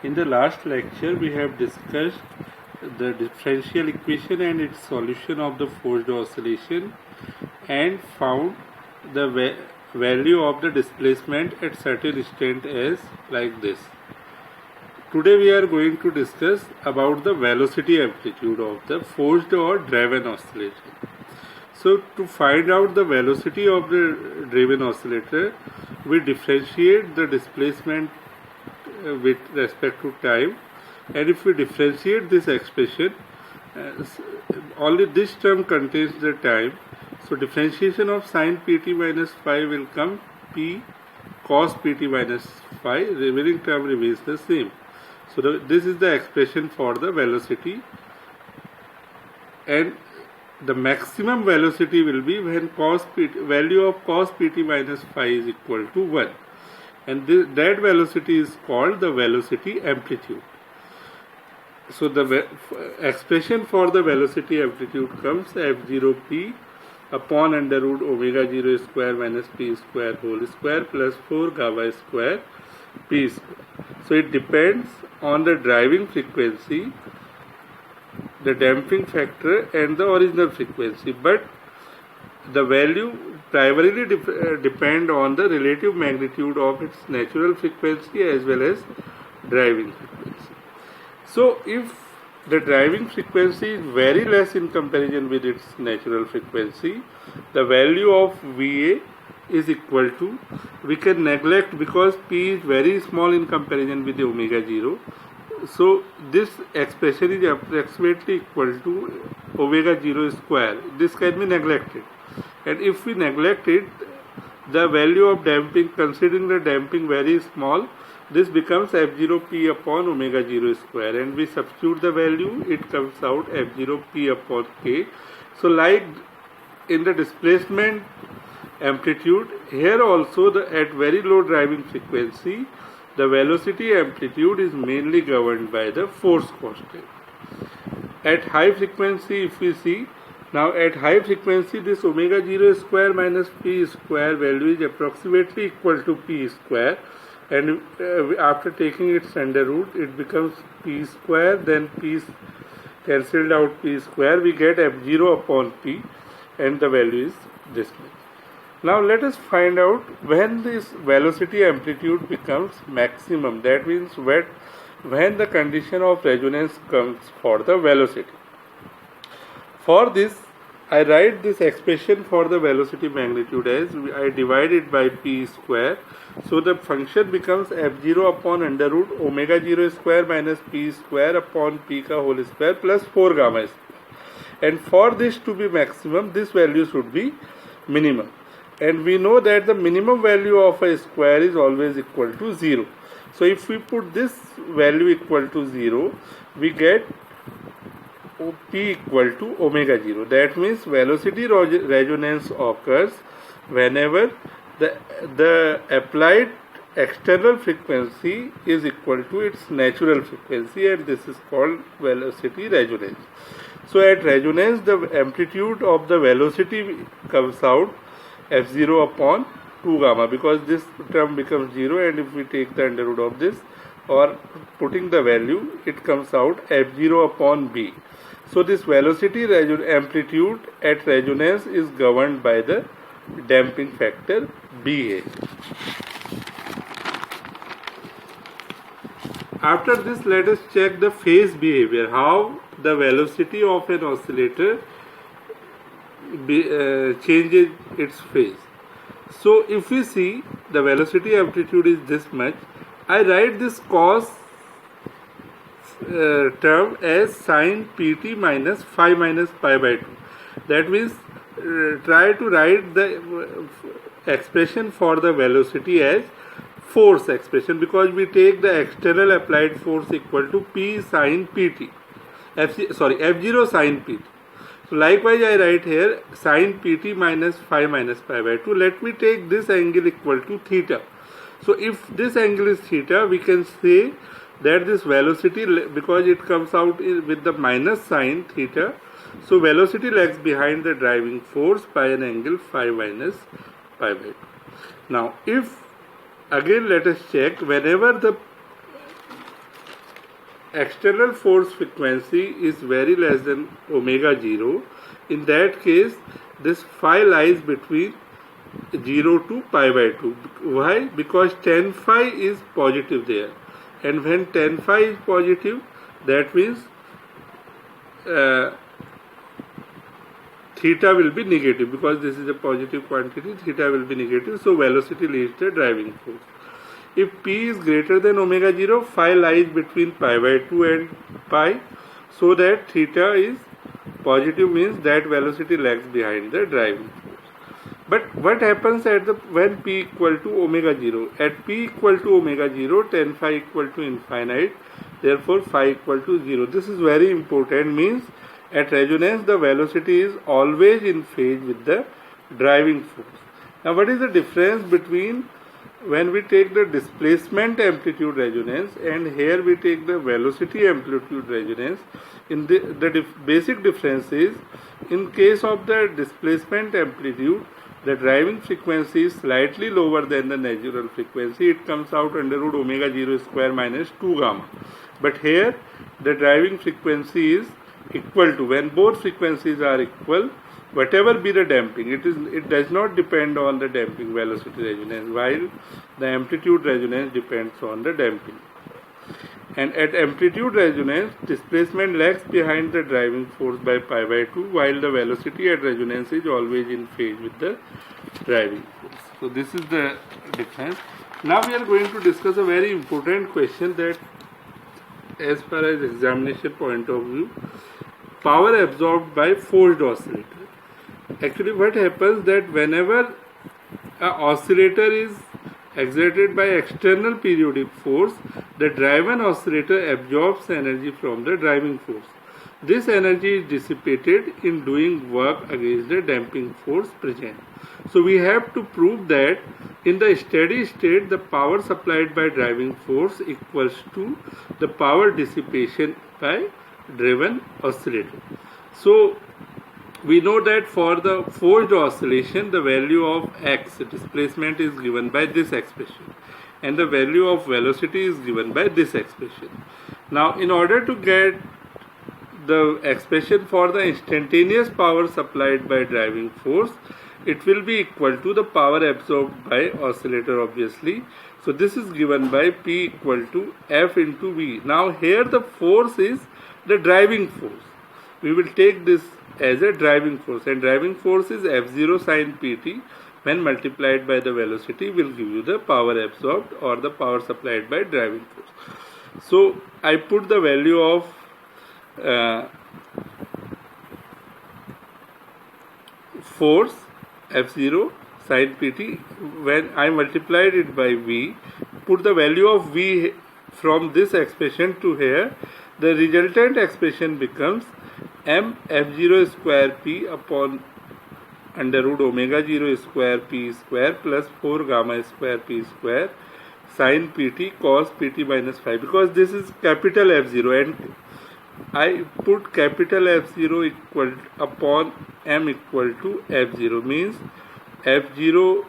In the last lecture, we have discussed the differential equation and its solution of the forced oscillation and found the value of the displacement at certain instant as like this. Today we are going to discuss about the velocity amplitude of the forced or driven oscillator. So to find out the velocity of the driven oscillator, we differentiate the displacement with respect to time, and if we differentiate this expression, only this term contains the time. So differentiation of sin pt minus phi will come p cos pt minus phi, remaining term remains the same. So this is the expression for the velocity, and the maximum velocity will be when value of cos pt minus phi is equal to 1, and that velocity is called the velocity amplitude. So the expression for the velocity amplitude comes f0p upon under root omega 0 square minus p square whole square plus 4 gamma square p square. So it depends on the driving frequency, the damping factor and the original frequency, but the value primarily depend on the relative magnitude of its natural frequency as well as driving frequency. So if the driving frequency is very less in comparison with its natural frequency, the value of VA is equal to, we can neglect because P is very small in comparison with the omega 0. So this expression is approximately equal to omega 0 square. This can be neglected. And if we neglect it, the value of damping, considering the damping very small, this becomes f0p upon omega 0 square, and we substitute the value, it comes out f0p upon k. So like in the displacement amplitude, here also at very low driving frequency, the velocity amplitude is mainly governed by the force constant. At high frequency, if we see, now at high frequency this omega 0 square minus p square value is approximately equal to p square, and after taking its under root it becomes p square, then p cancelled out p square, we get f0 upon p, and the value is this much. Now let us find out when this velocity amplitude becomes maximum, that means when the condition of resonance comes for the velocity. For this, I write this expression for the velocity magnitude as I divide it by p square. So the function becomes f0 upon under root omega 0 square minus p square upon p ka whole square plus 4 gamma square. And for this to be maximum, this value should be minimum. And we know that the minimum value of a square is always equal to 0. So if we put this value equal to 0, we get p equal to omega 0. That means velocity resonance occurs whenever the applied external frequency is equal to its natural frequency, and this is called velocity resonance. So at resonance, the amplitude of the velocity comes out f0 upon 2 gamma, because this term becomes 0, and if we take the under root of this or putting the value, it comes out f0 upon b. So this velocity amplitude at resonance is governed by the damping factor BA. After this, let us check the phase behavior, how the velocity of an oscillator changes its phase. So if we see the velocity amplitude is this much, I write this cos term as sin pt minus phi minus pi by 2. That means try to write the expression for the velocity as force expression, because we take the external applied force equal to p sin pt, f0 sin pt. So likewise I write here sin pt minus phi minus pi by 2. Let me take this angle equal to theta. So if this angle is theta, we can say that this velocity, because it comes out with the minus sign theta, so velocity lags behind the driving force by an angle phi minus pi by 2. Now if again let us check, whenever the external force frequency is very less than omega 0, in that case this phi lies between 0 to pi by 2. Why? Because tan phi is positive there, and when tan phi is positive, that means theta will be negative, because this is a positive quantity, theta will be negative, so velocity leads the driving force. If p is greater than omega 0, phi lies between pi by 2 and pi, so that theta is positive, means that velocity lags behind the driving force. But what happens when p equal to omega 0? At p equal to omega 0, tan phi equal to infinite, therefore phi equal to 0. This is very important, means at resonance the velocity is always in phase with the driving force. Now what is the difference between when we take the displacement amplitude resonance and here we take the velocity amplitude resonance? In the basic difference is, in case of the displacement amplitude, the driving frequency is slightly lower than the natural frequency. It comes out under root omega 0 square minus 2 gamma. But here the driving frequency is equal to, when both frequencies are equal, whatever be the damping, it does not depend on the damping velocity resonance, while the amplitude resonance depends on the damping. And at amplitude resonance, displacement lags behind the driving force by pi by 2, while the velocity at resonance is always in phase with the driving force. So this is the difference. Now we are going to discuss a very important question, that as far as examination point of view, power absorbed by forced oscillator. Actually what happens, that whenever an oscillator is exerted by external periodic force, the driven oscillator absorbs energy from the driving force. This energy is dissipated in doing work against the damping force present. So we have to prove that in the steady state the power supplied by driving force equals to the power dissipation by driven oscillator. So we know that for the forced oscillation, the value of x displacement is given by this expression, and the value of velocity is given by this expression. Now in order to get the expression for the instantaneous power supplied by driving force, it will be equal to the power absorbed by oscillator, obviously. So this is given by P equal to F into V. Now here the force is the driving force. We will take this as a driving force, and driving force is F0 sin Pt, when multiplied by the velocity will give you the power absorbed or the power supplied by driving force. So I put the value of force F0 sin Pt, when I multiplied it by V, put the value of V from this expression to here, the resultant expression becomes m f0 square p upon under root omega 0 square p square plus 4 gamma square p square sin pt cos pt minus phi, because this is capital F0 and I put capital F0 equal upon m equal to F0, means F0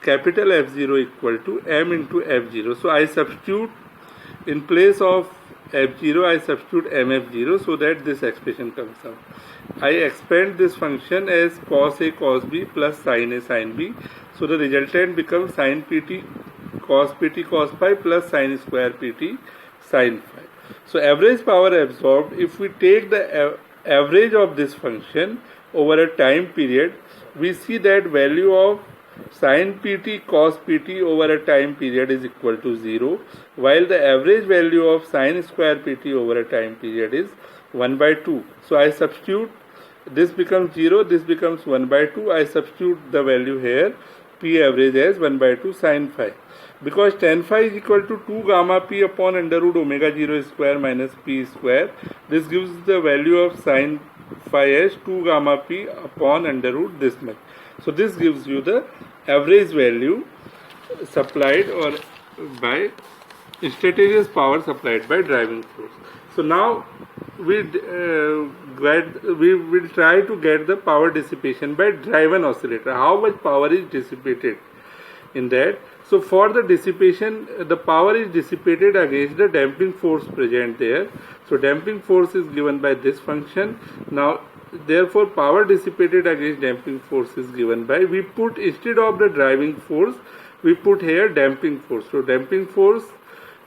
capital F0 equal to m into F0. So I substitute in place of F0, I substitute mf0, so that this expression comes out. I expand this function as cos A cos B plus sin A sin B, so the resultant becomes sin pt cos phi plus sin square pt sin phi. So average power absorbed, if we take the average of this function over a time period, we see that value of sin pt cos pt over a time period is equal to 0, while the average value of sin square pt over a time period is 1 by 2. So I substitute, this becomes 0, this becomes 1 by 2, I substitute the value here p average as 1 by 2 sin phi, because tan phi is equal to 2 gamma p upon under root omega 0 square minus p square. This gives the value of sin phi as 2 gamma p upon under root this much. So this gives you the average value supplied or by instantaneous power supplied by driving force. So now we will try to get the power dissipation by driven oscillator. How much power is dissipated? in that. So for the dissipation, the power is dissipated against the damping force present there. So damping force is given by this function. Now therefore power dissipated against damping force is given by, we put instead of the driving force, we put here damping force. So damping force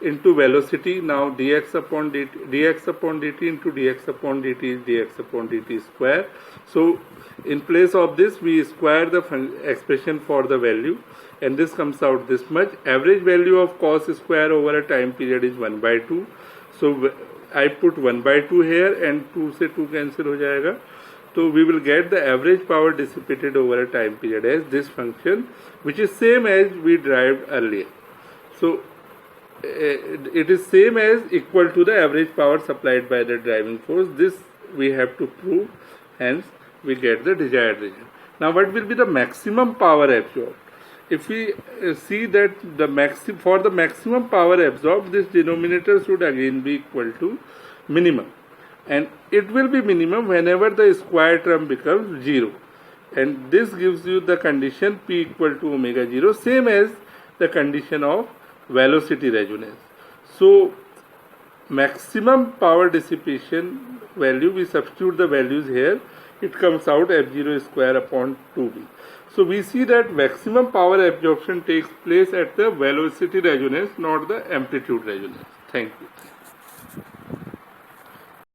into velocity, now dx upon dt into dx upon dt is dx upon dt square. So in place of this we square the expression for the value, and this comes out this much. Average value of cos square over a time period is 1 by 2. So I put 1 by 2 here and 2 से 2 cancel हो जाएगा. So we will get the average power dissipated over a time period as this function, which is same as we derived earlier. So it is same as equal to the average power supplied by the driving force. This we have to prove, hence we get the desired result. Now what will be the maximum power absorbed? If we see that for the maximum power absorbed, this denominator should again be equal to minimum, and it will be minimum whenever the square term becomes 0, and this gives you the condition P equal to omega 0, same as the condition of velocity resonance. So maximum power dissipation value, we substitute the values here, it comes out F0 square upon 2b. So we see that maximum power absorption takes place at the velocity resonance, not the amplitude resonance. Thank you.